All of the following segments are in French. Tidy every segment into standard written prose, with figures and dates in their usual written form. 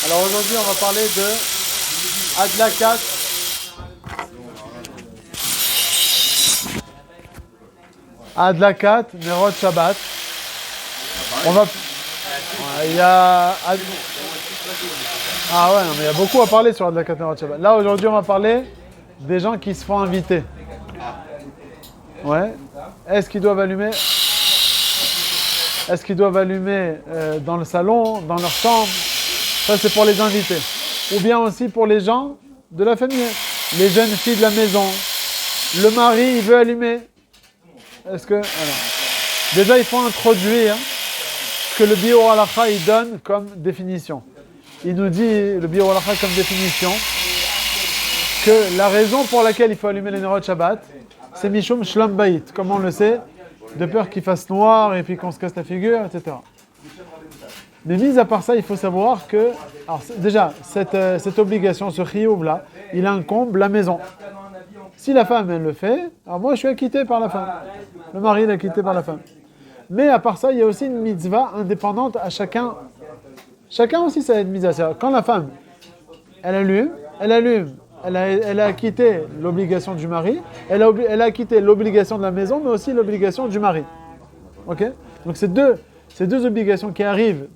Alors aujourd'hui, on va parler de Adlakat. Adlakat, Nerot Shabbat. On va. Il y a. Ah ouais, non, mais il y a beaucoup à parler sur Adlakat, Nerot Shabbat. Là, aujourd'hui, on va parler des gens qui se font inviter. Ouais. Est-ce qu'ils doivent allumer dans le salon, dans leur chambre? Ça, c'est pour les invités. Ou bien aussi pour les gens de la famille. Les jeunes filles de la maison. Le mari, il veut allumer. Est-ce que... Alors, déjà, il faut introduire ce que le Biur Halacha, il donne comme définition. Il nous dit, le Biur Halacha, comme définition, que la raison pour laquelle il faut allumer les Nerot Shabbat, c'est Mishum Shlom Bayit, comme on le sait, de peur qu'il fasse noir et puis qu'on se casse la figure, etc. Mais mis à part ça, il faut savoir que, alors déjà, cette obligation, ce chiyuv là, il incombe la maison. Si la femme, elle le fait, alors moi je suis acquitté par la femme. Le mari, il est acquitté par la femme. Mais à part ça, il y a aussi une mitzvah indépendante à chacun. Chacun aussi, ça a une mitzvah. C'est-à-dire, quand la femme, elle allume, elle a acquitté l'obligation du mari, elle a acquitté l'obligation de la maison, mais aussi l'obligation du mari. Ok? Donc c'est deux obligations qui arrivent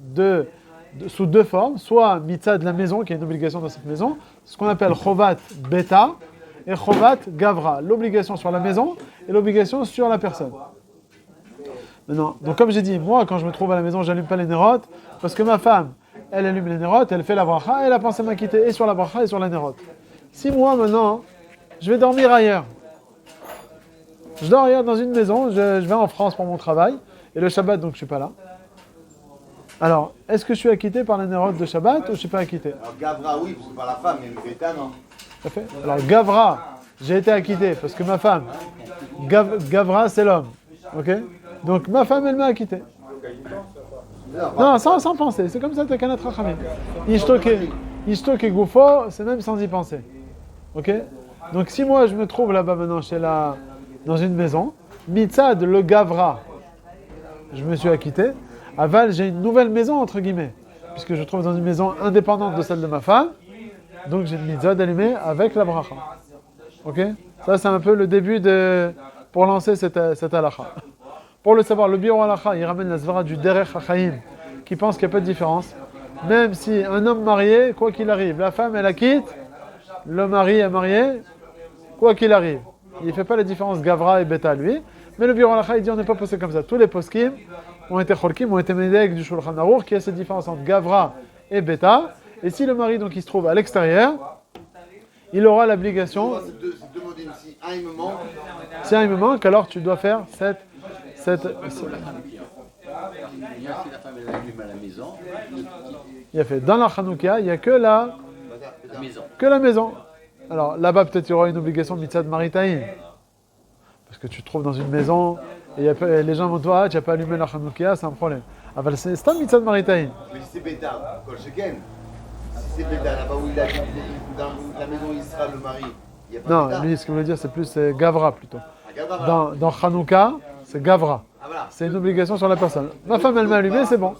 sous deux formes, soit mitzvah de la maison, qui est une obligation dans cette maison, ce qu'on appelle chovat beta, et chovat gavra, l'obligation sur la maison et l'obligation sur la personne. Maintenant, donc comme j'ai dit, moi quand je me trouve à la maison, j'allume pas les nérotes, parce que ma femme, elle allume les nérotes, elle fait la bracha, elle a pensé m'acquitter et sur la bracha et sur la nérote. Si moi maintenant, je vais dormir ailleurs, je dors ailleurs dans une maison, je vais en France pour mon travail, et le Shabbat donc je suis pas là. Alors, est-ce que je suis acquitté par la nérote de Shabbat ou je ne suis pas acquitté? Alors Gavra, oui, parce que par la femme, mais le Beta, non. Tout à fait. Alors, Gavra, j'ai été acquitté parce que ma femme, Gavra, c'est l'homme. Ok? Donc, ma femme, elle m'a acquitté. Non, sans penser. C'est comme ça, t'as qu'un autre rachamim. Ishto ke gufo, c'est même sans y penser. Ok? Donc, si moi, je me trouve là-bas maintenant, dans une maison, mitzad, le Gavra, je me suis acquitté. Aval, j'ai une nouvelle maison, entre guillemets, puisque je trouve dans une maison indépendante de celle de ma femme, donc j'ai une mitzvah d'allumer avec la bracha. Ok? Ça, c'est un peu le début pour lancer cette halakha. Pour le savoir, le Biur Halacha, il ramène la svara du Derech HaChaim, qui pense qu'il n'y a pas de différence. Même si un homme marié, quoi qu'il arrive, la femme, elle la quitte, le mari est marié, quoi qu'il arrive. Il ne fait pas la différence Gavra et Beta, lui. Mais le Biur Halacha, il dit on n'est pas posé comme ça. Tous les poskim ont été médek du Shulchan Aruch, qui a cette différence entre Gavra et Beta. Et si le mari, donc, il se trouve à l'extérieur, il aura l'obligation... C'est deux modes, si un il me manque... Si un il me manque, alors tu dois faire cette... Si la femme elle allume à la maison, Il y a fait. Dans la Hanouka, il n'y a que la maison. Alors là-bas, peut-être il y aura une obligation de mitzvah de maritaïn. Parce que tu te trouves dans une maison, et les gens vont te dire, ah, tu n'as pas allumé la Hanouka, c'est un problème. Ah, ben, c'est un mitzvah de maritaïn. Mais si c'est Beta, Kol Sheken, si c'est Beta, là-bas où il a dans la maison où il sera le mari, il n'y a pas Non, Beta. lui, ce qu'il veut dire, c'est plus Gavra plutôt. Ah, Gavra. Dans Hanouka, c'est Gavra. Ah, voilà. C'est une obligation sur la personne. Ma femme, elle m'a allumé, c'est bon.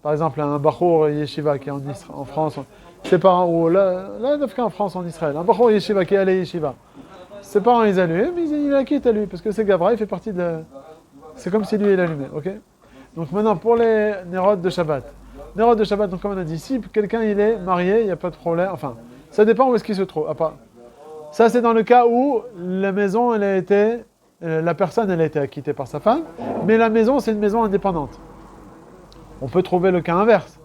Par exemple, un Bachour Yeshiva qui est en France, ses parents, ou là, en France, en Israël, un Bachour Yeshiva qui est allé Yeshiva. Ses parents, ils allument, mais il acquitte à lui, parce que c'est Gavra, il fait partie de... C'est comme si lui, il allumait, ok? Donc maintenant, pour les Nerot de Shabbat. Nerot de Shabbat, donc comme on a dit, si quelqu'un, il est marié, il n'y a pas de problème, enfin, ça dépend où est-ce qu'il se trouve. Ça, c'est dans le cas où la maison, la personne, elle a été acquittée par sa femme, mais la maison, c'est une maison indépendante. On peut trouver le cas inverse.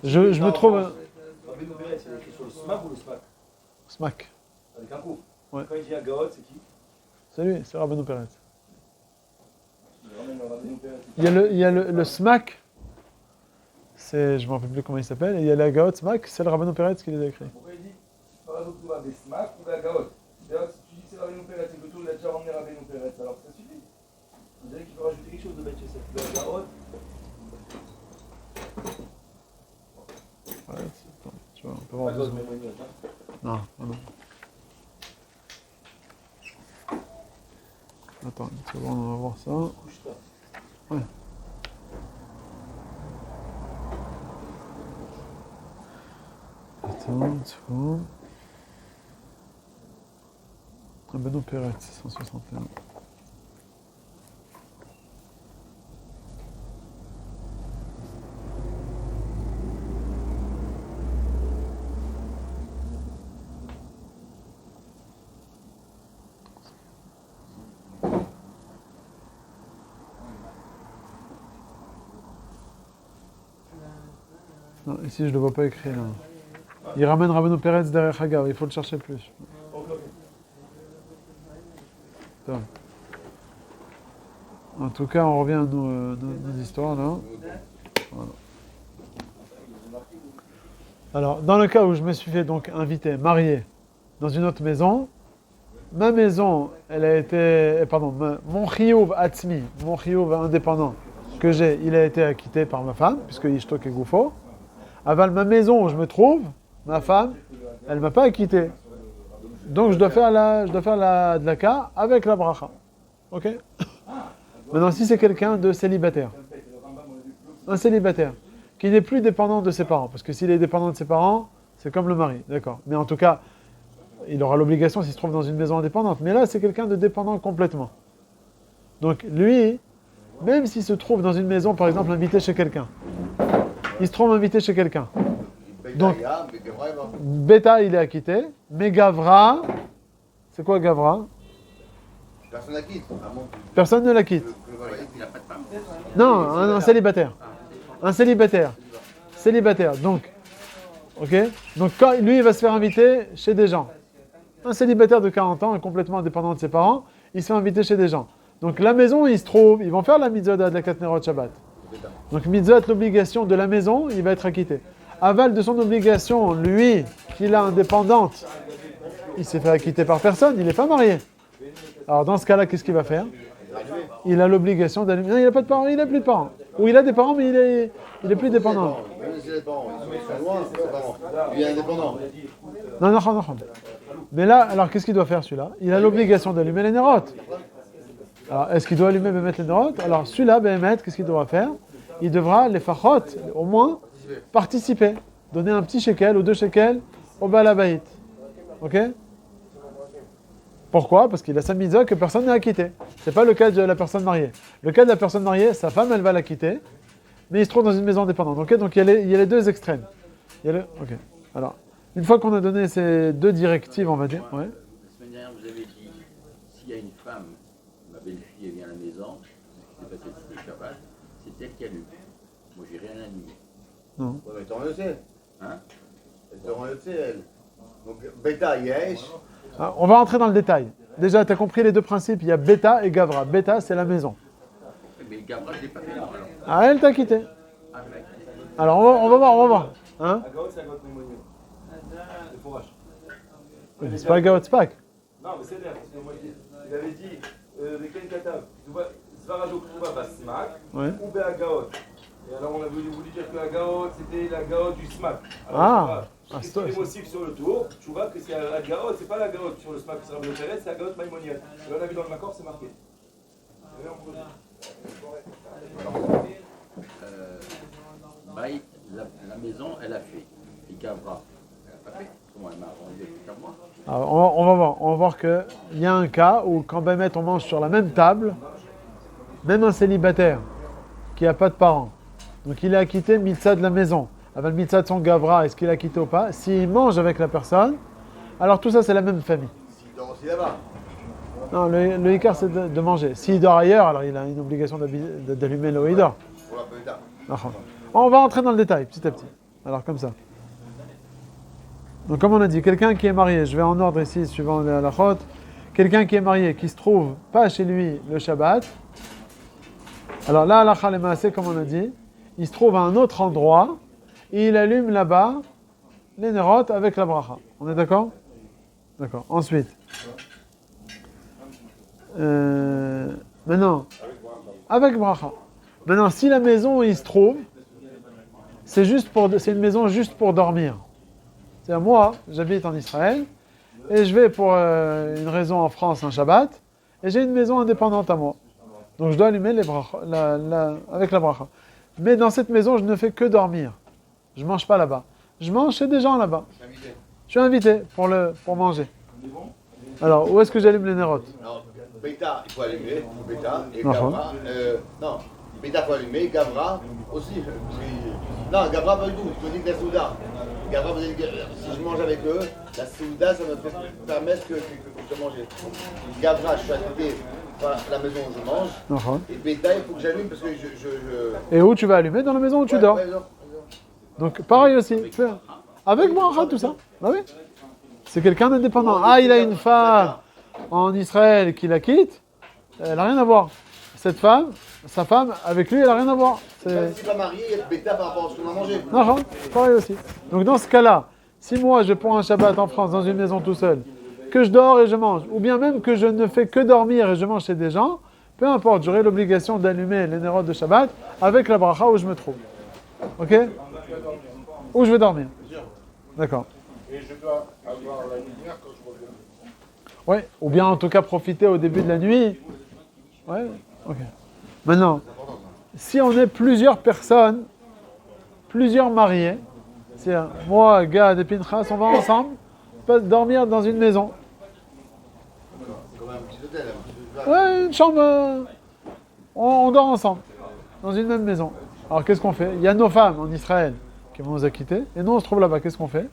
Je me trouve... Rabbeinu Peretz, il a écrit sur le SMAC ou le SMAC? Smack. Avec un coup. Ouais. Quand il dit Agaot, c'est qui? C'est lui, c'est Rabbeinu Peretz. Il ramène le Rabbeinu Peretz. Il y a le Smack, je ne me rappelle plus comment il s'appelle, et il y a l'Agaot Smack, c'est le Rabbeinu Peretz qui les a écrits. Pourquoi il dit par exemple, tu vas des SMAC ou Agaot? D'ailleurs, si tu dis que c'est Rabbeinu Peretz et que tout, il a déjà ramené Rabbeinu Peretz, alors ça suffit. On dirait qu'il faut rajouter quelque chose de bête chez cette Agaot. Ouais, attends, tu vois, on peut voir deux secondes. Non. Attends, une seconde, on va voir ça. Ouais. Rabbeinu Peretz, 161. Non, ici je ne le vois pas écrit là. Il ramène Rabbeinu Peretz derrière Hagav, il faut le chercher plus. Attends. En tout cas, on revient à nos histoires là. Voilà. Alors, dans le cas où je me suis fait donc inviter, marié, dans une autre maison, ma maison, elle a été, mon chiyuv atzmi, mon chiyuv indépendant que j'ai, il a été acquitté par ma femme, puisque Ishtok et Goufo. Aval, ma maison où je me trouve, ma femme, elle ne m'a pas acquitté. Donc je dois faire la dlaka avec la bracha. Ok? Maintenant, si c'est quelqu'un de célibataire, un célibataire, qui n'est plus dépendant de ses parents, parce que s'il est dépendant de ses parents, c'est comme le mari, d'accord? Mais en tout cas, il aura l'obligation s'il se trouve dans une maison indépendante. Mais là, c'est quelqu'un de dépendant complètement. Donc lui, même s'il se trouve dans une maison, par exemple, invité chez quelqu'un, il se trouve invité chez quelqu'un. Donc, Beta, il est acquitté, mais Gavra, c'est quoi Gavra? Personne ne la quitte. Personne ne la quitte. Non, un célibataire. Un célibataire. Célibataire, donc. Ok? Donc, quand lui, il va se faire inviter chez des gens. Un célibataire de 40 ans, complètement indépendant de ses parents, il se fait inviter chez des gens. Donc, la maison où il se trouve, ils vont faire la mitzvah de la Katnerot Shabbat. Donc, mitzvah, l'obligation de la maison, il va être acquitté. Aval de son obligation, lui, qu'il a indépendante, il s'est fait acquitter par personne, il n'est pas marié. Alors dans ce cas-là, qu'est-ce qu'il va faire? Il a l'obligation d'allumer. Non, il n'a pas de parents, il n'a plus de parents. Ou il a des parents, mais il est plus dépendant. Même si les parents, ils sont loin, ses parents. Il est indépendant. Non. Mais là, alors qu'est-ce qu'il doit faire celui-là? Il a l'obligation d'allumer les nérotes. Alors est-ce qu'il doit allumer et mettre les nérotes? Alors celui-là, Béhémet, qu'est-ce qu'il devra faire? Il devra, les fachot, au moins, participer. Donner un petit shekel ou 2 shekels au balabait. Ok? Pourquoi? Parce qu'il a sa mitzvah que personne n'a acquitté. Ce n'est pas le cas de la personne mariée. Le cas de la personne mariée, sa femme, elle va l'acquitter, mais il se trouve dans une maison indépendante. Okay? Donc il y a les deux extrêmes. Ok. Alors, une fois qu'on a donné ces deux directives, on va dire. Ouais. La semaine dernière, vous avez dit, s'il y a une femme, ma belle-fille, elle vient à la maison, ce qui s'est passé le Shabbat, c'est elle qui allume. Moi, j'ai rien allumé. Non. Ouais, mais t'en le sais. Hein? T'en le sais, elle. Donc, Beta, Yesh. Alors, on va rentrer dans le détail. Déjà, tu as compris les deux principes. Il y a Beta et Gavra. Beta, c'est la maison. Mais Gavra, je ne l'ai pas fait, non, alors. Ah, elle t'a quitté. Ah, mec. Alors, on va voir. Hein? La gaotte, c'est la gaotte mémonieux. Le fourrage. Oui, c'est pas le Gaot Spak. Non, mais c'est bien, parce que moi, il avait dit, avec Ken Katav, Zvarajo Ktuba Basmak, Ouais. ou Béagaot. Et alors, on a voulu dire que la gaotte, c'était la gaotte du smack. Ah, c'est ce qui est motif sur le tour. Tu vois que c'est la gaotte, c'est pas la gaotte sur le smack qui sera bleu terrestre, c'est la gaotte maïmonienne. Et on a vu dans le Makor, c'est marqué. Baït, la maison, elle a fait. Et Gavra, elle n'a pas fait. Comment elle m'a rendu tout à moi? Alors, on va voir qu'il y a un cas où, quand Bémet, on mange sur la même table, même un célibataire qui n'a pas de parents, donc il est acquitté mitzvah de la maison. Avec le mitzvah de son Gavra, est-ce qu'il est acquitté ou pas? S'il mange avec la personne, alors tout ça, c'est la même famille. S'il dort aussi là-bas. Non, le Icar, c'est de manger. S'il dort ailleurs, alors il a une obligation d'allumer le Hidor. Pour la Beta. On va rentrer dans le détail, petit à petit. Alors, comme ça. Donc, comme on a dit, quelqu'un qui est marié, je vais en ordre ici, suivant la halachot. Quelqu'un qui est marié, qui se trouve pas chez lui le Shabbat. Alors là, halakha le maaseh, comme on a dit, il se trouve à un autre endroit, et il allume là-bas les nérotes avec la bracha. On est d'accord? D'accord. Ensuite. Maintenant, avec bracha. Maintenant, si la maison où il se trouve, c'est une maison juste pour dormir. C'est-à-dire, moi, j'habite en Israël, et je vais pour une raison en France un Shabbat, et j'ai une maison indépendante à moi. Donc je dois allumer les bracha, avec la bracha. Mais dans cette maison, je ne fais que dormir. Je ne mange pas là-bas. Je mange chez des gens là-bas. Invité Je suis invité pour manger. Alors, où est-ce que j'allume les nérotes? Non, Beta, il faut allumer, Beta, et Non. Gavra, non, Beta, il faut allumer, Gavra aussi. Non, Gavra, pas du tout, je te dis que la Souda. Gavra, vous avez dit que si je mange avec eux, la Souda, ça me permettre que je mange. Gavra, je suis invité à la maison où je mange, Non. et Beta, il faut que j'allume parce que je... Et où tu vas allumer? Dans la maison où tu dors. Ouais, non. Donc, pareil aussi. Avec moi, tout ça. Ah oui. C'est quelqu'un d'indépendant. Ah, il a une femme en Israël qui la quitte. Elle n'a rien à voir. Cette femme, sa femme, avec lui, elle n'a rien à voir. Si tu vas marier, il y a Beta par rapport à ce qu'on a mangé. Non, pareil aussi. Donc, dans ce cas-là, si moi, je prends un Shabbat en France, dans une maison tout seul, que je dors et je mange, ou bien même que je ne fais que dormir et je mange chez des gens, peu importe, j'aurai l'obligation d'allumer les nérotes de Shabbat avec la bracha où je me trouve. Ok? Où je vais dormir. D'accord. Et je dois avoir la lumière quand je reviens. Oui, ou bien en tout cas profiter au début de la nuit. Ouais, ok. Maintenant, si on est plusieurs personnes, plusieurs mariés, c'est-à-dire moi, Gad et Pinchas, on va ensemble dormir dans une maison. Comme un petit hôtel. Ouais, une chambre, on dort ensemble, dans une même maison. Alors qu'est-ce qu'on fait? Il y a nos femmes en Israël qui vont nous acquitter, et nous on se trouve là-bas, qu'est-ce qu'on fait?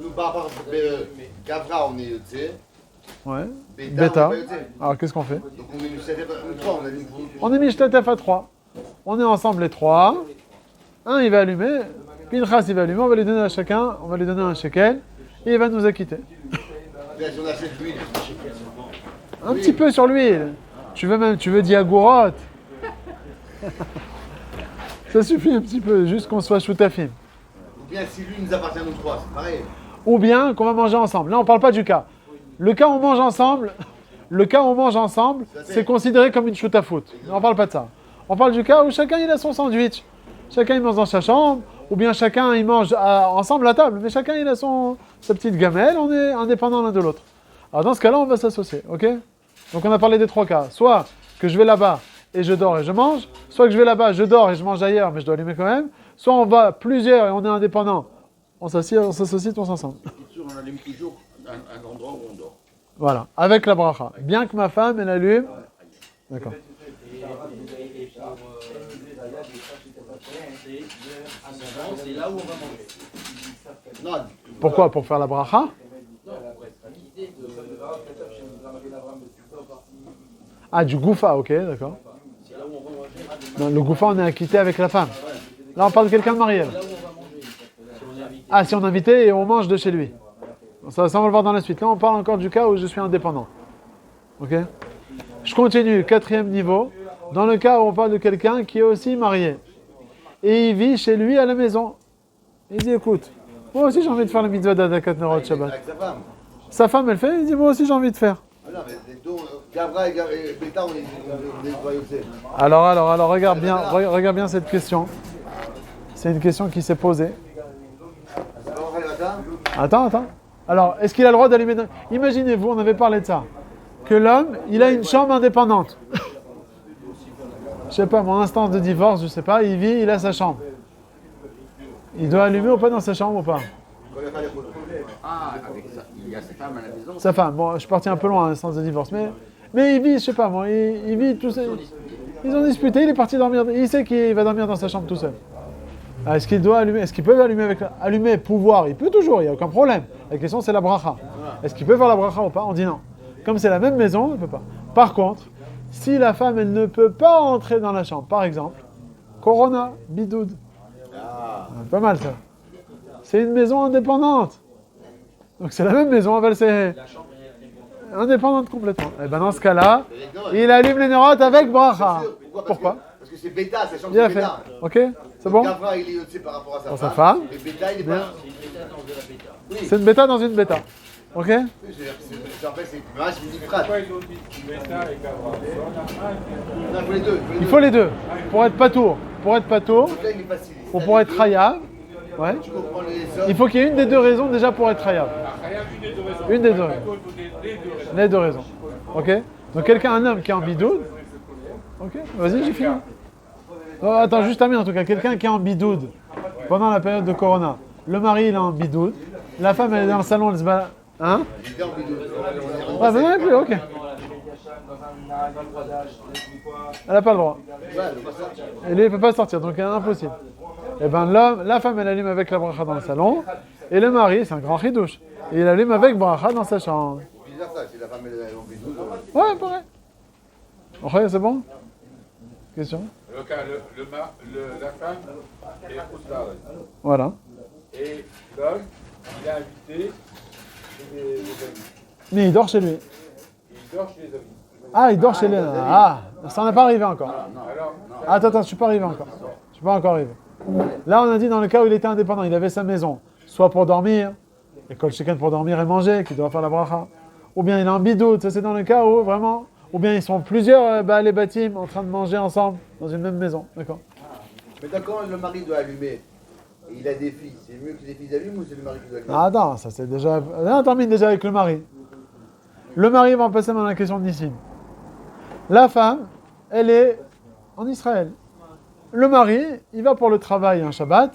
Nous, par rapport à Gavra, on est Yotzé. Ouais, Beta. Beta. Alors qu'est-ce qu'on fait? Donc on est une trois, on a dit. On est Mishtatef à 3. On est ensemble les 3. Un, il va allumer. Pinchas, il va allumer. On va lui donner à chacun. On va lui donner un shekel. Et il va nous acquitter. Si on achète l'huile. Un petit peu sur l'huile. Tu veux diagourotte. Ça suffit un petit peu. Juste qu'on soit choutafim. Ou bien si lui nous appartient à nous trois, c'est pareil. Ou bien qu'on va manger ensemble. Là, on ne parle pas du cas. Le cas où on mange ensemble, c'est considéré comme une choutafout. On ne parle pas de ça. On parle du cas où chacun il a son sandwich. Chacun il mange dans sa chambre, ou bien chacun il mange ensemble à table, mais chacun il a sa petite gamelle, on est indépendants l'un de l'autre. Alors dans ce cas-là, on va s'associer, ok? Donc on a parlé des 3 cas. Soit que je vais là-bas et je dors et je mange, soit que je vais là-bas, je dors et je mange ailleurs, mais je dois allumer quand même, soit on va plusieurs et on est indépendants, on s'associe tous ensemble. On allume toujours un endroit où on dort. Voilà, avec la bracha. Bien que ma femme, elle allume. D'accord. C'est là où on va manger. Non, Pourquoi? Pour faire la bracha? Ah, du goufa, ok, d'accord. Non, le goufa, on est acquitté avec la femme. Là, on parle de quelqu'un de marié. Ah, si on est invité et on mange de chez lui. Ça, on va le voir dans la suite. Là, on parle encore du cas où je suis indépendant. Ok? Je continue, 4e niveau. Dans le cas où on parle de quelqu'un qui est aussi marié. Et il vit chez lui à la maison. Il dit, écoute, moi aussi j'ai envie de faire la mitzvah d'Adakat Nerot Shabbat. avec sa femme. Sa femme, elle fait, il dit, moi aussi j'ai envie de faire. Ah non, mais les deux, Gavra et Beta, on est trois Yotzé. Alors, regarde bien cette question. C'est une question qui s'est posée. Ça va, on fait le matin? Attends. Alors, est-ce qu'il a le droit d'allumer dans... Imaginez-vous, on avait parlé de ça. Que l'homme, il a une chambre indépendante. Je sais pas, mon instance de divorce, je sais pas, il vit, il a sa chambre. Il doit allumer ou pas dans sa chambre ou pas? Ah, avec ça, il y a sa femme à la maison. Sa femme, bon, je suis parti un peu loin, l'instance de divorce, mais il vit, je sais pas moi, il vit tout seul. Ils ont disputé, il est parti dormir, il sait qu'il va dormir dans sa chambre tout seul. Ah, est-ce qu'il doit allumer? Est-ce qu'il peut allumer avec allumer, pouvoir? Il peut toujours, il n'y a aucun problème. La question c'est la bracha. Est-ce qu'il peut faire la bracha ou pas? On dit non. Comme c'est la même maison, il ne peut pas. Par contre, si la femme elle ne peut pas entrer dans la chambre, par exemple, Corona, bidoud. Pas mal ça. C'est une maison indépendante. Donc c'est la même maison, c'est indépendante complètement. Et ben dans ce cas-là, il allume les neurotes avec bracha. Pourquoi? Parce que c'est Beta, sa chambre Bien c'est fait. Beta. Ok, c'est bon? Gavra, il est Yotzé par rapport à Pour sa sa femme. Et Beta, il est Bien. pas. C'est une bêta dans une bêta. Ok? Je rappelle, c'est une vache, une frate. Pourquoi ils ont dit Beta et Gavra? Non, il faut les deux. Il faut les deux. Pour être patour. Pour être patour, Donc là, il est facile. ou pour être chayav. Ouais. Tu comprends les hommes. Il faut qu'il y ait une des deux raisons déjà pour être chayav. Une des deux raisons. Les deux raisons. Ok? Donc quelqu'un, un homme qui est en bidoud. Ok? Vas-y, j'ai fini. Oh, attends, juste termine en tout cas. Quelqu'un qui est en bidoud pendant la période de Corona. Le mari, il est en bidoud. La femme, elle est dans le salon, elle se balade. Hein? J'étais en bidou. Ouais, ben non, plus, ok. Dans un nag, un bradage, quoi. Elle n'a pas le droit. Ouais, elle veut pas sortir. Et lui, il ne peut pas sortir, donc c'est impossible. Et ben la femme, elle allume avec la bracha dans le salon, et le mari, c'est un grand chidouche, et il allume avec bracha dans sa chambre. Bizarre ça, si la femme elle est en bidou. Ouais, pareil. Ok, c'est bon? Question? Le cas, la femme est au Voilà. et l'homme, il est invité chez les amis. Mais il dort chez lui. Il dort chez les amis. Ah, il dort chez lui. Ah, ça n'est pas arrivé encore. Alors, Attends, je suis pas arrivé encore. Je suis pas encore arrivé. Là, on a dit dans le cas où il était indépendant, il avait sa maison, soit pour dormir, école chacun pour dormir et manger, qui doit faire la bracha, ou bien il est en bidoute, ça c'est dans le cas où vraiment, ou bien ils sont plusieurs les bâtiments en train de manger ensemble dans une même maison, d'accord? Mais quand le mari doit allumer, et il a des filles, c'est mieux que les filles allument ou c'est le mari qui doit allumer? Ah, attends, ça c'est déjà. Là, on termine déjà avec le mari. Le mari va passer dans la question de Nissim. La femme, elle est en Israël. Le mari, il va pour le travail un Shabbat,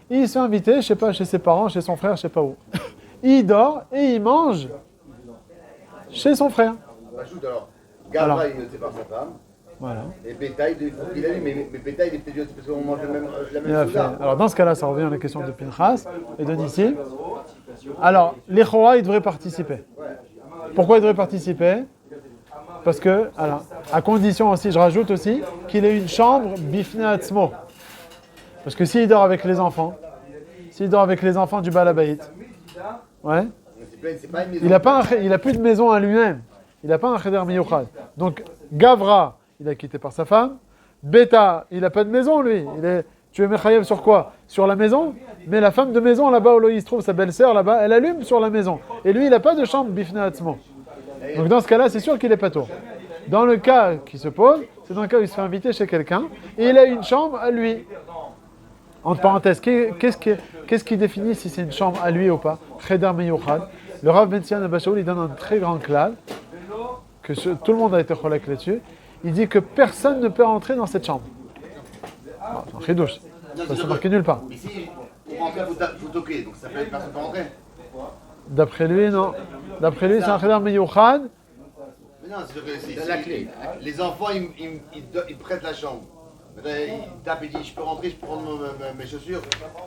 et il se fait inviter, je sais pas, chez ses parents, chez son frère, je sais pas où. Il dort et il mange chez son frère. Bah, shoot, alors, Gavra, Alors. il ne sépare sa femme, Voilà. et Bétail, il faut qu'il allume, mais Bétail, il est peut-être parce qu'on mange la Il a même fait. souda. Alors dans ce cas-là, ça revient à la question de Pinchas et de Nissim. Alors, les Chora, ils devraient participer. Pourquoi ils devraient participer? Parce que, alors, à condition aussi, je rajoute aussi, qu'il ait une chambre bifne atzmo. Parce que s'il dort avec les enfants du Balabait, ouais, C'est pas une maison. il a plus de maison à lui-même. Il n'a pas un cheder miyuchad. Donc, Gavra, il a quitté par sa femme. Beta, il n'a pas de maison, lui. Tu es mechayev sur quoi? Sur la maison. Mais la femme de maison, là-bas, où il se trouve, sa belle-sœur, là-bas, elle allume sur la maison. Et lui, il n'a pas de chambre bifne atzmo. Donc dans ce cas-là, c'est sûr qu'il est pas tôt. Dans le cas qui se pose, c'est dans le cas où il se fait inviter chez quelqu'un et il a une chambre à lui. Entre parenthèses, qu'est-ce qui définit si c'est une chambre à lui ou pas? Cheder meyuchad. Le Rav Ben Sion Abba Shaul, il donne un très grand clal, que tout le monde a été cholek là-dessus. Il dit que personne ne peut entrer dans cette chambre. Ah, c'est un chidouche. Ça c'est marqué nulle part. Mais si, pour rentrer, il faut toquer, donc ça peut être personne pour rentrer. D'après lui, non. D'après lui, c'est un cheder meyuchad. Mais non, c'est la clé. Les enfants, ils prêtent la chambre. Maintenant, il tape et dit, je peux rentrer, je peux prendre mes chaussures.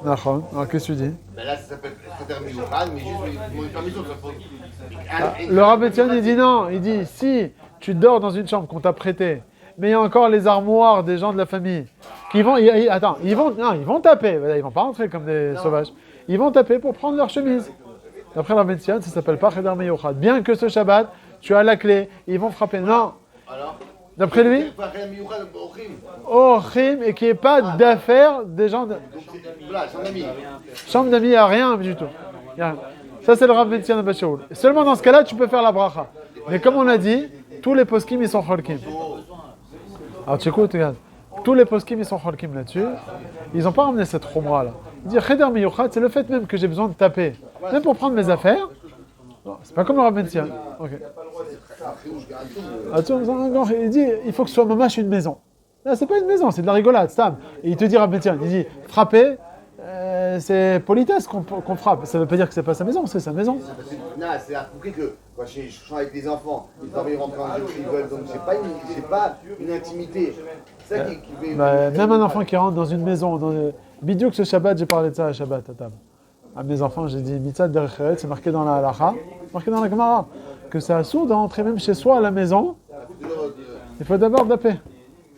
D'accord. Alors qu'est-ce que tu dis? Ben là, ça s'appelle Kheder Miyuchad, mais juste, il demande une permission. Ça faut... Le Rav Ben Sion, il dit non. Il dit, si tu dors dans une chambre qu'on t'a prêtée, mais il y a encore les armoires des gens de la famille qui vont... Attends, ils vont taper. Ils vont pas rentrer comme des sauvages. Ils vont taper pour prendre leur chemise. D'après le Rav Ben Sion, ça s'appelle pas Cheder Meyuchad. Bien que ce Shabbat, tu as la clé, ils vont frapper. Non. Alors, D'après lui, Kheder Miyuchad, Ochim. Ochim, et qu'il n'y ait pas d'affaires des gens... Donc, voilà, son ami. Chambre d'amis, il n'y a rien du tout. Il y a rien. Ça, c'est le Rav Ben Sion Abba Shaul. Seulement dans ce cas-là, tu peux faire la bracha. Mais comme on l'a dit, tous les poskim, ils sont cholkim. Alors tu écoutes, regarde. Tous les poskim, ils sont cholkim là-dessus. Ils n'ont pas ramené cette chumra là. Ils disent, Cheder Miyuchad, c'est le fait même que j'ai besoin de taper. Même pour prendre mes affaires. Non, c'est pas comme le Rav Ben Sion. Ok. Attends, il dit, il faut que ce soit mamash une maison. Là, c'est pas une maison, c'est de la rigolade, Stam. Et il te dit, Rav Ben Sion, il dit, frapper, c'est politesse qu'on frappe. Ça veut pas dire que c'est pas sa maison, c'est sa maison. Non, c'est à compris que quand je suis avec des enfants, les enfants ils rentrent en jeu s'ils veulent, donc c'est pas une intimité. C'est ça qui fait. Même un enfant qui rentre dans une maison, bidou que ce Shabbat, j'ai parlé de ça à Shabbat à table. À mes enfants, j'ai dit, mitzat derecheret, c'est marqué dans la halacha, marqué dans la Gemara, que c'est assourd de rentrer même chez soi à la maison. Il faut d'abord taper,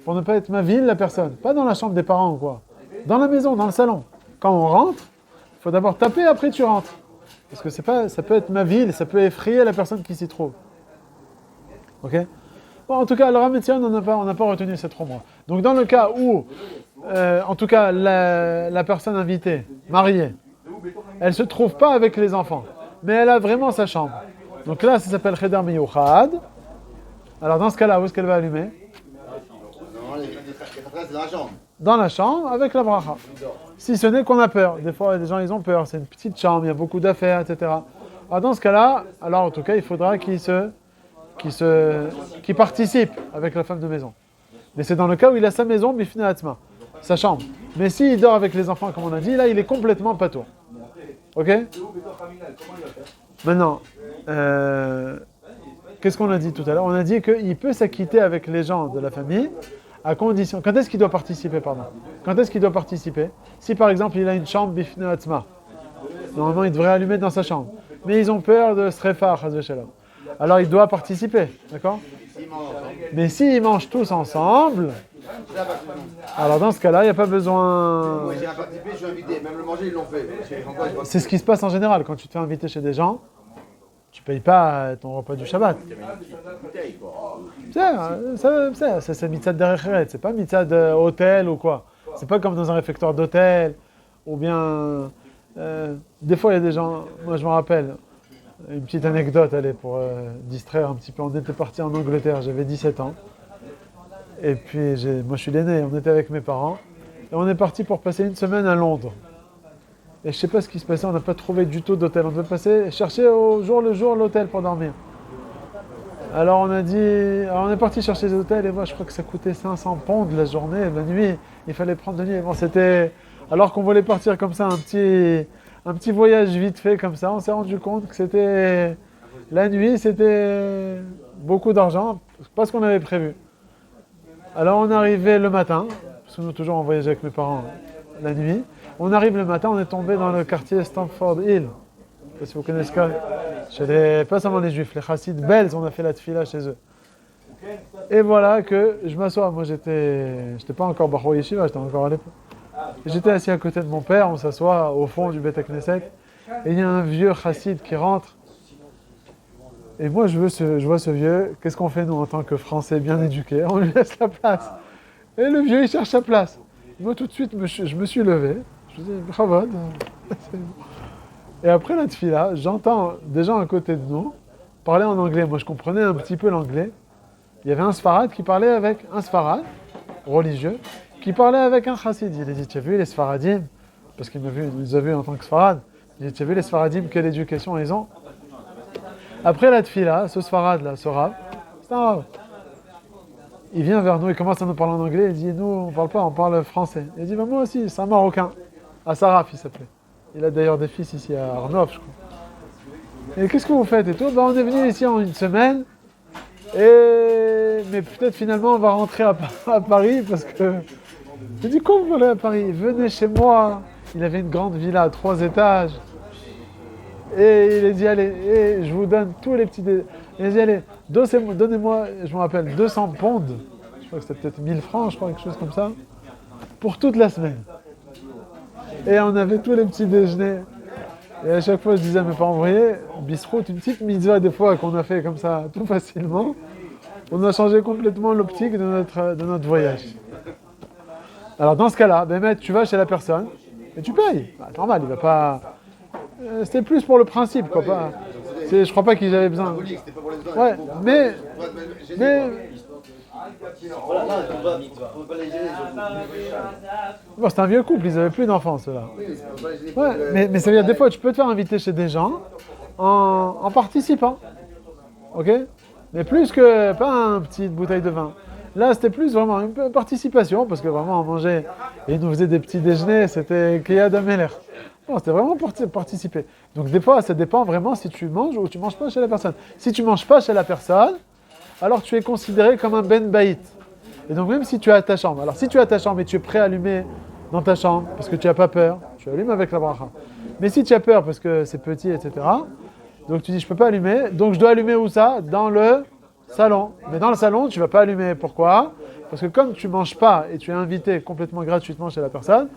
pour ne pas être ma ville la personne, pas dans la chambre des parents ou quoi. Dans la maison, dans le salon. Quand on rentre, il faut d'abord taper, après tu rentres. Parce que ça peut être ma ville, ça peut effrayer la personne qui s'y trouve. Ok? Bon, en tout cas, le Rav Ben Sion, on n'a pas retenu cette trois mois. Donc dans le cas où, en tout cas, la personne invitée, mariée, elle ne se trouve pas avec les enfants, mais elle a vraiment sa chambre. Donc là, ça s'appelle Cheder Miyuchad. Alors dans ce cas-là, où est-ce qu'elle va allumer? Non, les c'est dans la chambre. Dans la chambre, avec la bracha. Si ce n'est qu'on a peur. Des fois, les gens, ils ont peur. C'est une petite chambre, il y a beaucoup d'affaires, etc. Alors dans ce cas-là, en tout cas, il faudra qu'il participe avec la femme de maison. Mais c'est dans le cas où il a sa maison, bifne atzma, sa chambre. Mais s'il dort avec les enfants, comme on a dit, là, il est complètement patour. Ok? Comment il va faire? Maintenant, qu'est-ce qu'on a dit tout à l'heure? On a dit qu'il peut s'acquitter avec les gens de la famille à condition. Quand est-ce qu'il doit participer, pardon? Quand est-ce qu'il doit participer? Si par exemple il a une chambre bifne atzma, normalement il devrait allumer dans sa chambre. Mais ils ont peur de srefa, chas v'shalom. Alors il doit participer, d'accord? Mais s'ils mangent tous ensemble, alors dans ce cas-là, il n'y a pas besoin. Moi, j'ai participé, je suis invité. Même le manger, ils l'ont fait. C'est ce qui se passe en général. Quand tu te fais inviter chez des gens, tu ne payes pas ton repas du Shabbat. C'est mitzad derecheret, c'est pas mitzad hôtel ou quoi. C'est pas comme dans un réfectoire d'hôtel, ou bien... des fois, il y a des gens... Moi, je me rappelle, une petite anecdote, allez, pour distraire un petit peu. On était parti en Angleterre, j'avais 17 ans. Et puis, moi, je suis l'aîné, on était avec mes parents. Et on est parti pour passer une semaine à Londres. Et je sais pas ce qui se passait, on n'a pas trouvé du tout d'hôtel. On devait chercher au jour le jour l'hôtel pour dormir. Alors on est parti chercher des hôtels et moi je crois que ça coûtait 500 pounds la journée, la nuit. Il fallait prendre de nuit. Bon, alors qu'on voulait partir comme ça, un petit voyage vite fait comme ça, on s'est rendu compte que la nuit, c'était beaucoup d'argent, pas ce qu'on avait prévu. Alors on est arrivé le matin, parce que nous toujours on voyageait avec mes parents la nuit. On arrive le matin, on est tombé dans le quartier Stamford Hill. Je ne sais pas si vous connaissez pas seulement les juifs, les chassides belges, on a fait la tfila chez eux. Et voilà que je m'assois, moi j'étais pas encore Bachor Yeshiva, j'étais encore à l'époque. J'étais assis à côté de mon père, on s'assoit au fond du Beth Knesset, et il y a un vieux chassid qui rentre. Et moi je vois ce vieux, qu'est-ce qu'on fait nous en tant que Français bien éduqués? On lui laisse la place. Et le vieux il cherche sa place. Moi tout de suite je me suis levé. Je dis, Chavod. Et après la tfila, j'entends des gens à côté de nous parler en anglais. Moi, je comprenais un petit peu l'anglais. Il y avait un Sfarad qui parlait avec un Sfarad, religieux, qui parlait avec un chassid. Il a dit, tu as vu les Sfaradim? Parce qu'il les a vus en tant que Sfarad. Il a dit, tu as vu les Sfaradim, quelle éducation ils ont? Après la tfila, ce Sfarad-là, ce rab, c'est un rab. Il vient vers nous, il commence à nous parler en anglais. Il dit, nous, on ne parle pas, on parle français. Il dit, moi aussi, c'est un Marocain. Saraf, il s'appelait. Il a d'ailleurs des fils ici à Arnov, je crois. Et qu'est-ce que vous faites et tout? On est venu ici en une semaine. Mais peut-être finalement on va rentrer à Paris parce que... J'ai dit, comment vous allez à Paris? Venez chez moi. Il avait une grande villa à 3 étages. Et il a dit, allez, je vous donne tous les petits... Il a dit, allez, donnez-moi, je me rappelle, 200 pounds. Je crois que c'était peut-être 1000 francs, je crois, quelque chose comme ça. Pour toute la semaine. Et on avait tous les petits déjeuners. Et à chaque fois, je disais à mes parents, vous voyez, Bisrout, une petite mitzvah des fois qu'on a fait comme ça, tout facilement, on a changé complètement l'optique de notre voyage. Alors dans ce cas-là, tu vas chez la personne et tu payes. Bah, normal, il va pas... C'était plus pour le principe, quoi. Pas... Je crois pas qu'ils avaient besoin. Ouais, mais bon, c'est un vieux couple, ils n'avaient plus d'enfants, ceux-là. Ouais, mais ça veut dire, des fois, tu peux te faire inviter chez des gens en participant. Ok? Mais plus que, pas une petite bouteille de vin. Là, c'était plus vraiment une participation, parce que vraiment, on mangeait, et ils nous faisaient des petits déjeuners, c'était Kiyad Ameler. Bon, c'était vraiment participer. Donc, des fois, ça dépend vraiment si tu manges ou tu manges pas chez la personne. Si tu manges pas chez la personne, alors tu es considéré comme un ben baït. Et donc même si tu as ta chambre, alors si tu as ta chambre et tu es prêt à allumer dans ta chambre parce que tu n'as pas peur, tu allumes avec la bracha. Mais si tu as peur parce que c'est petit, etc., donc tu dis je ne peux pas allumer, donc je dois allumer où ça? Dans le salon. Mais dans le salon, tu ne vas pas allumer. Pourquoi? Parce que comme tu ne manges pas et tu es invité complètement gratuitement chez la personne,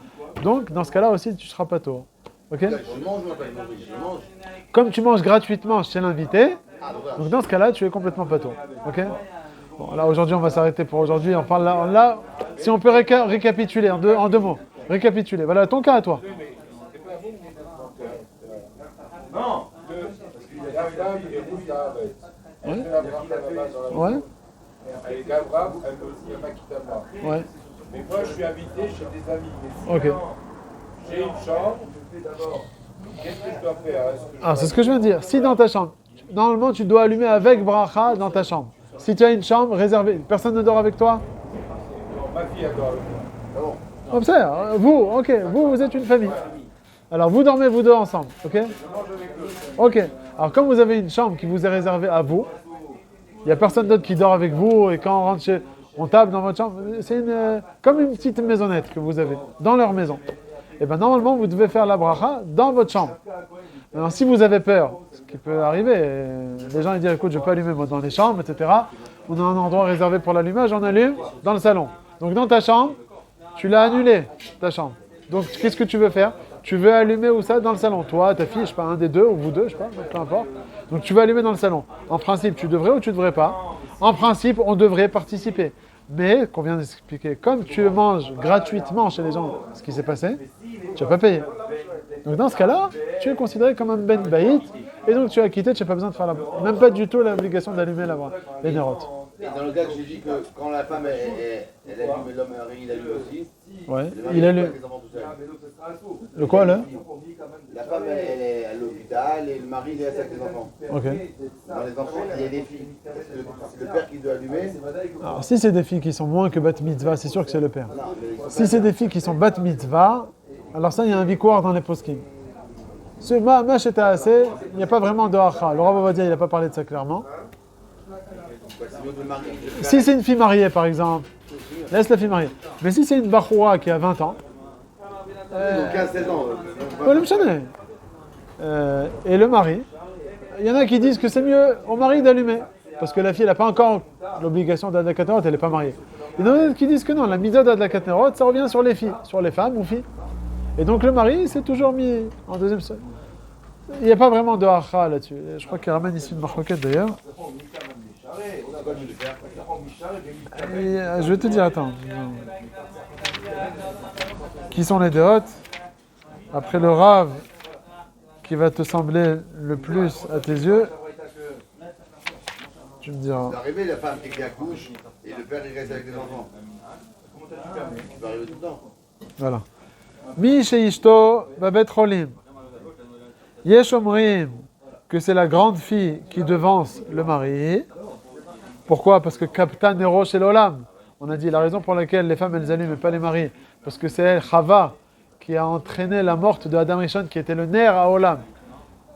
donc dans ce cas-là aussi tu ne seras pas tôt. Ok? Je mange ou pas je mange. Comme tu manges gratuitement chez l'invité, donc dans ce cas-là, tu es complètement pato. Ok? Bon, là aujourd'hui, on va s'arrêter pour aujourd'hui. On parle là si on peut récapituler en deux mots. Récapituler. Voilà ton cas à toi. Non, parce qu'il y a Gavra, il est Roussa, elle fait la bracha dans la maison. Elle est Gavra, elle fait aussi un Makitama. Ouais. Mais moi, je suis invité chez des amis. Mais Ok. sinon, j'ai une chambre, je fais d'abord. Qu'est-ce que je dois faire? C'est ce que je viens de dire. Si dans ta chambre, normalement, tu dois allumer avec bracha dans ta chambre. Si tu as une chambre réservée, personne ne dort avec toi? Non, ma fille adore avec moi. Observe, vous êtes une famille. Alors vous dormez vous deux ensemble, ok? Ok. Alors comme vous avez une chambre qui vous est réservée à vous, il n'y a personne d'autre qui dort avec vous et quand on rentre on tape dans votre chambre, c'est comme une petite maisonnette que vous avez dans leur maison. Et bien normalement vous devez faire la bracha dans votre chambre. Alors si vous avez peur, ce qui peut arriver, les gens ils disent écoute je peux allumer moi dans les chambres, etc. On a un endroit réservé pour l'allumage, on allume dans le salon. Donc dans ta chambre, tu l'as annulé, ta chambre. Donc qu'est-ce que tu veux faire? Tu veux allumer où ça? Dans le salon. Toi, ta fille, je sais pas, un des deux, ou vous deux, je sais pas, peu importe. Donc tu veux allumer dans le salon. En principe, tu devrais ou tu devrais pas? En principe, on devrait participer. Mais, qu'on vient d'expliquer, comme tu manges gratuitement chez les gens, ce qui s'est passé, tu n'as pas payé. Donc dans ce cas-là, tu es considéré comme un ben baït, et donc tu as quitté, tu n'as pas besoin de faire même pas du tout l'obligation d'allumer les nérotes. Et dans le cas que j'ai dit que quand la femme elle allume et l'homme il allume aussi, Ouais, le mari il allume. avec les enfants tout seul. Le quoi là? La femme elle est à l'hôpital et le mari il reste avec les enfants. Ok. Dans les enfants il y a des filles. C'est le père qui doit allumer. Alors si c'est des filles qui sont moins que bat mitzvah, c'est sûr que c'est le père. Non, mais Si c'est des filles qui sont bat mitzvah, alors ça il y a un victoire dans les poskim. Ce mâche était assez, il n'y a pas vraiment de hacha. Le Rav Ovadia il n'a pas parlé de ça clairement. c'est mieux que le mari. Si c'est une fille mariée par exemple, laisse la fille mariée. Mais si c'est une bachoura qui a 20 ans, 15-16 ans. pas le mchané. Et le mari, il y en a qui disent que c'est mieux au mari d'allumer. Parce que la fille, elle n'a pas encore l'obligation d'Adlakat Nerot, elle n'est pas mariée. Il y en a d'autres qui disent que non, la mitzvah d'Adlakat Nerot, ça revient sur les filles, sur les femmes ou filles. Et donc le mari, c'est toujours mis en deuxième sol. Il n'y a pas vraiment de hacha là-dessus. Je crois qu'il ramène ici une marcoquette d'ailleurs. Et, je vais te dire, attends. Qui sont les déotes? Après le Rav, qui va te sembler le plus à tes yeux, tu me diras. C'est arrivé la femme qui accouche et le père il reste avec les enfants. Ça peut arriver tout le temps. Voilà. Mi sheishto babet cholim. Yesh omrim que c'est la grande fille qui devance le mari. Pourquoi? Parce que kapta nero shel olam. On a dit la raison pour laquelle les femmes elles allument et pas les maris. Parce que c'est elle, Chava, qui a entraîné la morte de Adam Rishon qui était le ner à olam.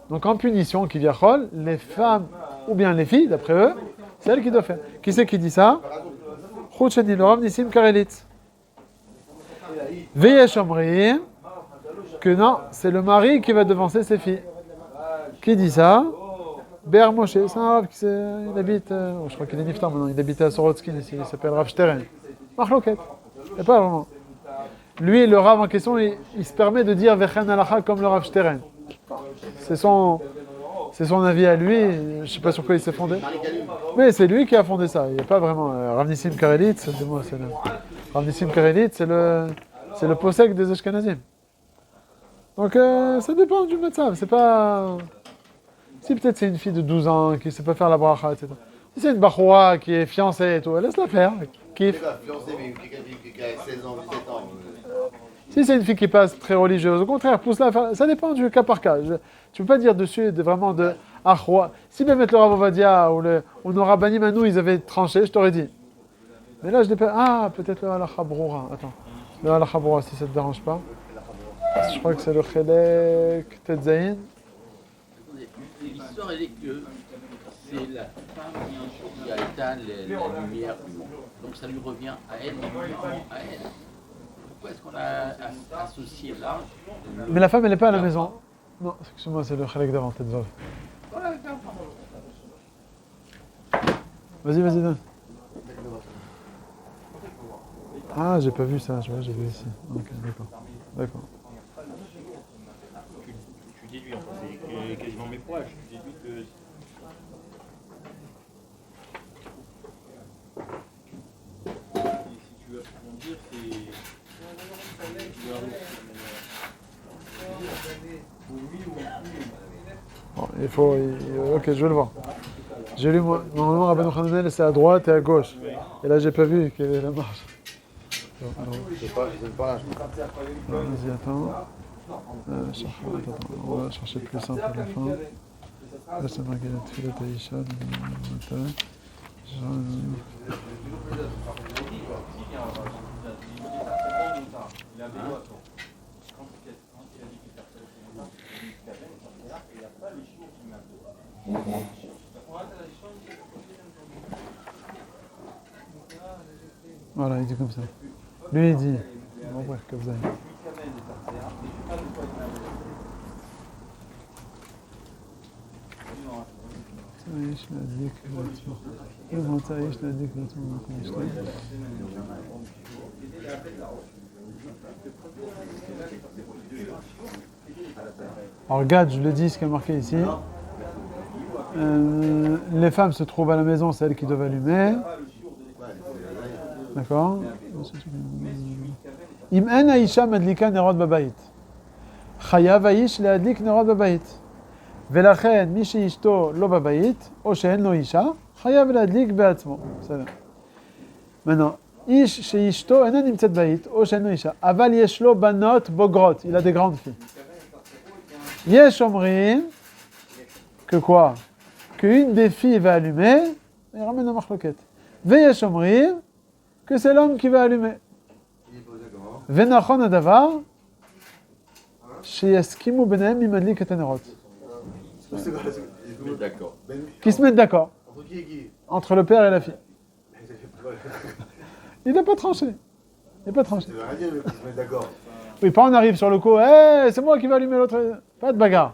Donc en punition, qui vient chol, les femmes ou bien les filles, d'après eux, c'est elle qui doit faire. Qui c'est qui dit ça? Chutsheni le Rav Nissim Karelitz. Veyesh omrim que non, c'est le mari qui va devancer ses filles. Qui dit ça? Ber Moshe, c'est un Rav qui il habite, je crois qu'il est niftar maintenant, il habite à Sorotskin ici, il s'appelle Rav Shteren. Machloket, et pas vraiment. Lui, le Rav en question, il se permet de dire Vechen Alacha comme le Rav Shteren. C'est son avis à lui, je ne sais pas sur quoi il s'est fondé. Mais c'est lui qui a fondé ça, il n'y a pas vraiment. Rav Nissim Karelitz, Rav Nissim Karelitz, c'est le posek des Ashkenazim. Donc ça dépend du médecin, c'est pas... Si peut-être c'est une fille de 12 ans qui ne sait pas faire la bracha, etc. Si c'est une bachoua qui est fiancée et tout, laisse-la faire, kiffe. Fiancé, mais quelqu'un qui a 16 ans, 17 ans. Si c'est une fille qui passe très religieuse, au contraire, pousse-la à faire... Ça dépend du cas par cas. Tu ne peux pas dire dessus vraiment de achwa. Si même le Rav Ovadia ou nos rabbanim à nous, ils avaient tranché, je t'aurais dit. Mais là, je n'ai pas... Ah, peut-être le halacha broura. Attends. Le halacha broura, si ça ne te dérange pas. Je crois que c'est le Chelek Tetzaïn. L'histoire, elle est que c'est la femme qui a éteint la lumière du monde. Donc ça lui revient à elle, uniquement à elle. Pourquoi est-ce qu'on a associé là? Mais la femme, elle n'est pas à la maison. Non, excuse-moi, c'est le Chelek d'avant, Tetzav. Vas-y, donne. Ah, j'ai pas vu ça, j'ai vu ici. Ok, d'accord. Tu déduis, enfin, c'est quasiment mes proches. Tu déduis que. Et si tu veux approfondir, c'est. Bon, il faut... Ok, je vais le voir. J'ai lu, moi, normalement, Rabbeinu Hananel, c'est à droite et à gauche. Et là, j'ai pas vu quelle est la marche. Alors, vas-y, attends. On va chercher plus simple à la fin. Là, c'est marqué la Tfilat Aïcha. Voilà, il dit comme ça. Lui, il dit. Bon, bref, que vous avez. تعيش لأديك باتمو يبغى تعيش لأديك باتمو ما تعيش Alors regarde, je le dis, ce qui est marqué ici. Les femmes se trouvent à la maison, c'est elles qui doivent allumer. D'accord. Im en haisha madlika nerot babayit. Chayav haish leadlik nerot babayit. ולכן מי שאשתו לא בבית, או שאין לו אישה, חייב להדליק בעצמו. בסדר. maintenant, איש שאשתו אינה נמצאת בית, או שאין לו אישה, אבל יש לו בנות בוגרות, il a des grandes filles. יש אומרים, que quoi? qu'une des filles va allumer, il ramène la מחלוקת. ויש אומרים, que c'est l'homme qui va allumer. ונכון הדבר, שיסכימו ביניהם מי מדליק את הנרות. D'accord. Qui se mettent d'accord Entre qui et qui? entre le père et la fille. Il n'a pas tranché. Il n'a pas tranché. Ça veut rien dire, mais qui se mettent d'accord. Oui, pas on arrive sur le coup, hey, c'est moi qui vais allumer l'autre. Pas de bagarre.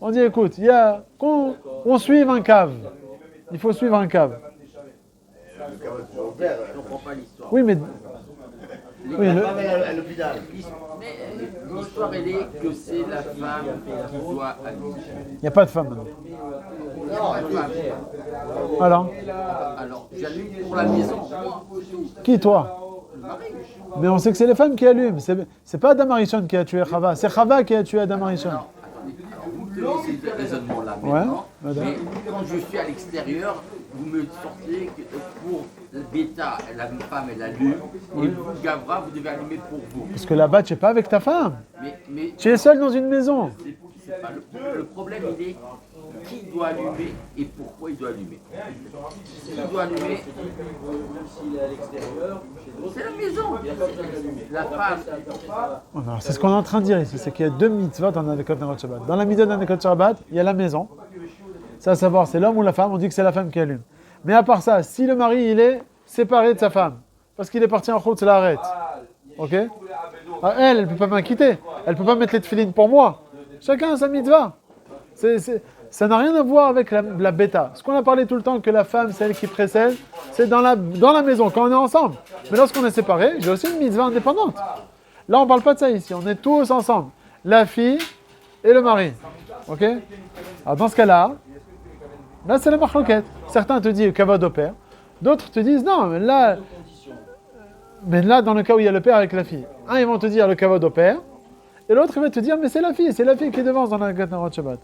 On dit, écoute, il y a qu'on suive un cave. Il faut suivre un cave. Le caveau, c'est toujours le père. Je ne comprends pas l'histoire. Oui, mais oui, La femme, elle est à l'hôpital. Mais l'histoire, elle est que c'est la femme qui doit allumer. il n'y a pas de femme maintenant. Non, Alors, Alors, j'allume pour la maison. qui toi? Mais on sait que c'est les femmes qui allument. C'est pas Adam Harishon qui a tué Chava. C'est Chava qui a tué Adam Harishon. Alors, vous me donnez ces raisonnements-là Ouais, maintenant, madame. mais quand je suis à l'extérieur, vous me sortez que pour le bêta, la femme, elle allume, et vous, Gavra, vous devez allumer pour vous. Parce que là-bas, tu n'es pas avec ta femme. Mais Tu es seul dans une maison. c'est pas le problème, il est qui doit allumer et pourquoi il doit allumer. S'il doit allumer, S'il est à l'extérieur, c'est la maison. La femme, Alors, c'est ce qu'on est en train de dire ici, c'est qu'il y a deux mitzvot dans Hanekot Nerot Shabbat. Dans la mitzvah d'Hanekot Shabbat, il y a la maison. Ça, à savoir, c'est l'homme ou la femme, on dit que c'est la femme qui allume. Mais à part ça, si le mari, il est séparé de sa femme, parce qu'il est parti en route, c'est l'arrête. Ok? Ah, elle ne peut pas m'inquiéter. Elle ne peut pas mettre les tefilines pour moi. Chacun a sa mitzvah. Ça n'a rien à voir avec la bêta. Ce qu'on a parlé tout le temps, que la femme, c'est elle qui précède, c'est dans la maison, quand on est ensemble. Mais lorsqu'on est séparés, j'ai aussi une mitzvah indépendante. Là, on ne parle pas de ça ici. On est tous ensemble. La fille et le mari. Ok? Alors, dans ce cas-là, là, c'est la marloquette. Certains te disent kavod au père. D'autres te disent non, mais là, dans le cas où il y a le père avec la fille, un, ils vont te dire le kavod au père. Et l'autre, il va te dire, mais c'est la fille qui devance dans la Gatnerot Shabbat.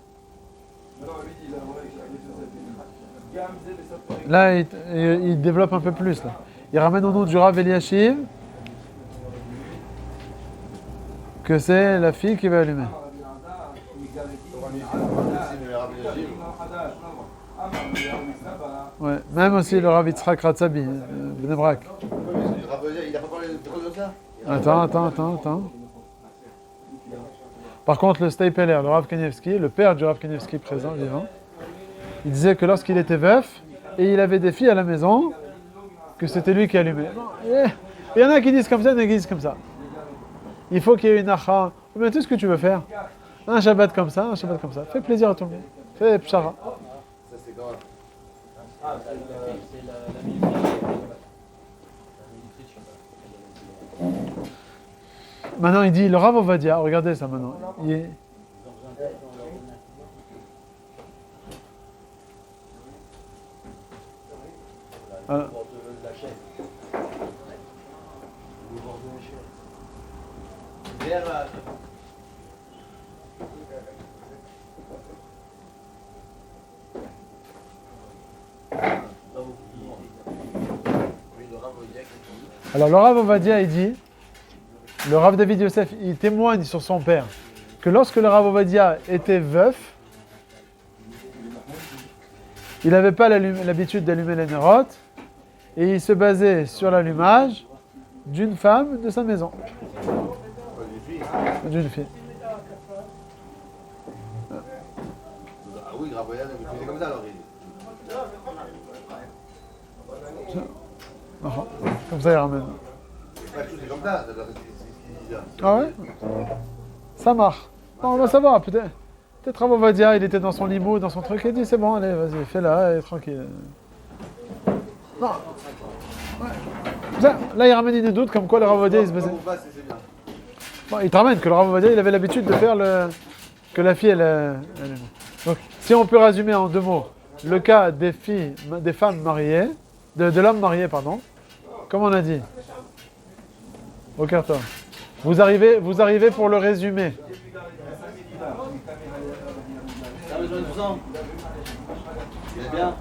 Là, il développe un peu plus. Là. Il ramène au nom du Rav Eliashiv que c'est la fille qui va allumer. Ouais, même aussi le Rav Yitzhak Ratzabi, Bnei Brak. Il n'a pas parlé de ça? Attends. Par contre, le Steipeler, le Rav Kanievski, le père du Rav Kanievski présent, vivant, il disait que lorsqu'il était veuf et il avait des filles à la maison, que c'était lui qui allumait. Il y en a qui disent comme ça, il y en a qui disent comme ça. Il faut qu'il y ait une acha. Mais tout ce que tu veux faire. Un Shabbat comme ça, un Shabbat comme ça. Fais plaisir à tout le monde. Fais pshara. Ça, c'est quand même. c'est la nutrition. Maintenant, il dit, le Rav Ovadia, regardez ça maintenant. Voilà. Alors le Rav Ovadia, il dit, le Rav David Yosef, il témoigne sur son père que lorsque le Rav Ovadia était veuf, il n'avait pas l'habitude d'allumer les nérotes et il se basait sur l'allumage d'une femme de sa maison. D'une fille. Ah oui, grave voyage, c'est comme ça alors. Comme ça, il ramène. C'est comme ça, c'est ce qu'il dit là. Ah ouais? Ça marche. Bon, on va savoir, peut-être Rav Ovadia, il était dans son limo, dans son truc, il dit c'est bon, allez, vas-y, fais-la, et tranquille. Non. Ouais. Là, il ramène une doute comme quoi le Rav Ovadia, il se baisait. Bon, il te ramène que le Rav Ovadia, il avait l'habitude de faire que la fille, elle. Donc, si on peut résumer en 2 mots, le cas des femmes mariées, de l'homme marié, pardon, comme on a dit. Au carton. Vous arrivez pour le résumer. T'as besoin de sang? C'est bien.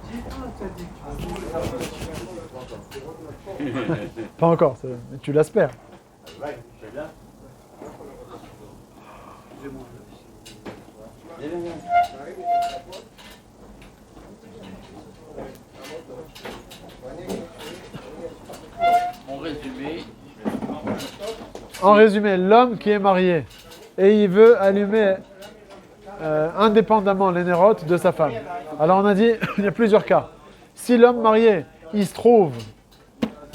Pas encore, mais tu l'aspères. Ouais, c'est bien. En résumé, l'homme qui est marié et il veut allumer indépendamment les nérotes de sa femme. Alors on a dit, il y a plusieurs cas. Si l'homme marié, il se trouve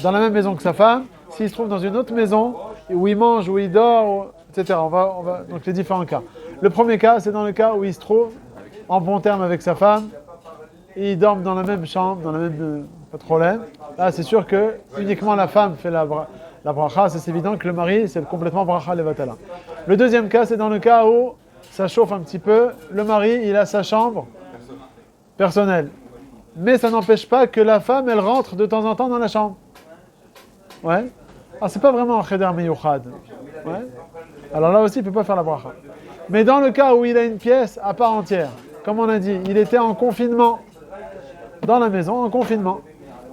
dans la même maison que sa femme, s'il se trouve dans une autre maison, où il mange, où il dort, etc. On va donc les différents cas. Le premier cas, c'est dans le cas où il se trouve en bon terme avec sa femme, et ils dorment dans la même chambre, dans la même... pas de problème. Là, c'est sûr que uniquement la femme fait la bracha, c'est évident que le mari, c'est complètement bracha levatala. Le deuxième cas, c'est dans le cas où ça chauffe un petit peu, le mari, il a sa chambre personnelle. Mais ça n'empêche pas que la femme, elle rentre de temps en temps dans la chambre. Ouais. Alors, c'est pas vraiment un cheder miyuchad. Ouais. Alors là aussi, il ne peut pas faire la bracha. Mais dans le cas où il a une pièce à part entière, comme on a dit, il était en confinement, dans la maison, en confinement.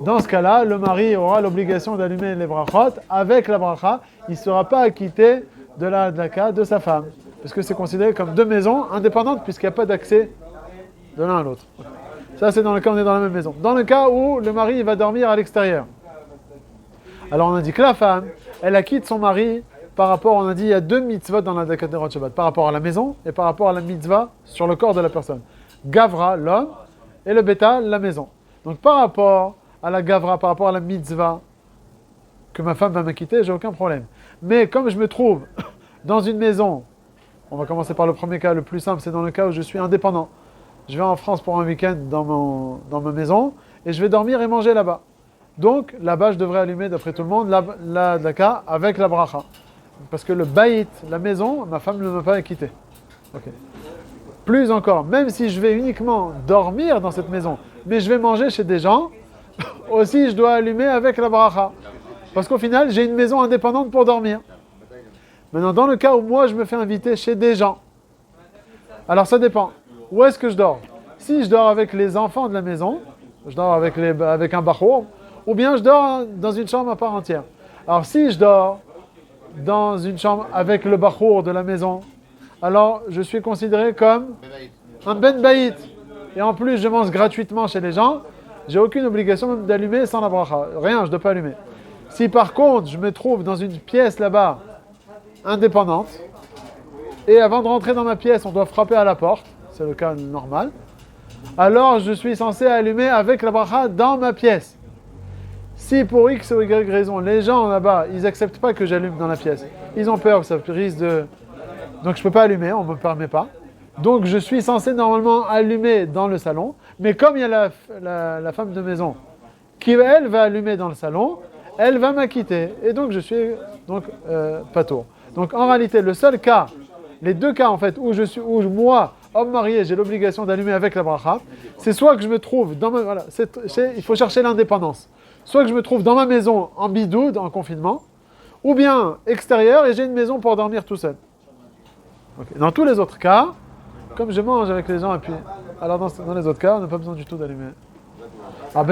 Dans ce cas-là, le mari aura l'obligation d'allumer les brachot. Avec la bracha, il ne sera pas acquitté de la daka de sa femme. Parce que c'est considéré comme 2 maisons indépendantes, puisqu'il n'y a pas d'accès de l'un à l'autre. Ça, c'est dans le cas où on est dans la même maison. Dans le cas où le mari il va dormir à l'extérieur. Alors, on a dit que la femme, elle acquitte son mari par rapport, on a dit, il y a 2 mitzvot dans la Dakat Nerot Shabbat, par rapport à la maison et par rapport à la mitzvah sur le corps de la personne. Gavra, l'homme, et le bétal, la maison. Donc, par rapport à la Gavra, par rapport à la mitzvah, que ma femme va m'acquitter, j'ai aucun problème. Mais comme je me trouve dans une maison, on va commencer par le premier cas, le plus simple, c'est dans le cas où je suis indépendant. Je vais en France pour un week-end dans ma maison, et je vais dormir et manger là-bas. Donc, là-bas, je devrais allumer, d'après tout le monde, la daka avec la bracha. Parce que le baït, la maison, ma femme ne m'a pas acquitté. Okay. Plus encore, même si je vais uniquement dormir dans cette maison, mais je vais manger chez des gens, aussi je dois allumer avec la bracha. Parce qu'au final, j'ai une maison indépendante pour dormir. Maintenant, dans le cas où moi, je me fais inviter chez des gens, alors ça dépend. Où est-ce que je dors? Si je dors avec les enfants de la maison, je dors avec un bachour, ou bien je dors dans une chambre à part entière. Alors si je dors dans une chambre avec le bachour de la maison, alors je suis considéré comme un ben baït. Et en plus, je mange gratuitement chez les gens, j'ai aucune obligation même d'allumer sans la bracha. Rien, je ne dois pas allumer. Si par contre, je me trouve dans une pièce là-bas, indépendante, et avant de rentrer dans ma pièce, on doit frapper à la porte, c'est le cas normal, alors je suis censé allumer avec la bracha dans ma pièce. Si pour X ou Y raison, les gens là-bas, ils n'acceptent pas que j'allume dans la pièce, ils ont peur, ça risque de... Donc je ne peux pas allumer, on ne me permet pas. Donc je suis censé normalement allumer dans le salon, mais comme il y a la femme de maison qui, elle, va allumer dans le salon, elle va m'acquitter. Et donc je suis patour. Donc en réalité, le seul cas, les 2 cas en fait, où moi, homme marié, j'ai l'obligation d'allumer avec la bracha, c'est soit que je me trouve dans ma... il faut chercher l'indépendance. Soit que je me trouve dans ma maison en bidoude, en confinement, ou bien extérieur et j'ai une maison pour dormir tout seul. Okay. Dans tous les autres cas, comme je mange avec les gens, et puis, alors dans les autres cas, on n'a pas besoin du tout d'allumer. Alors,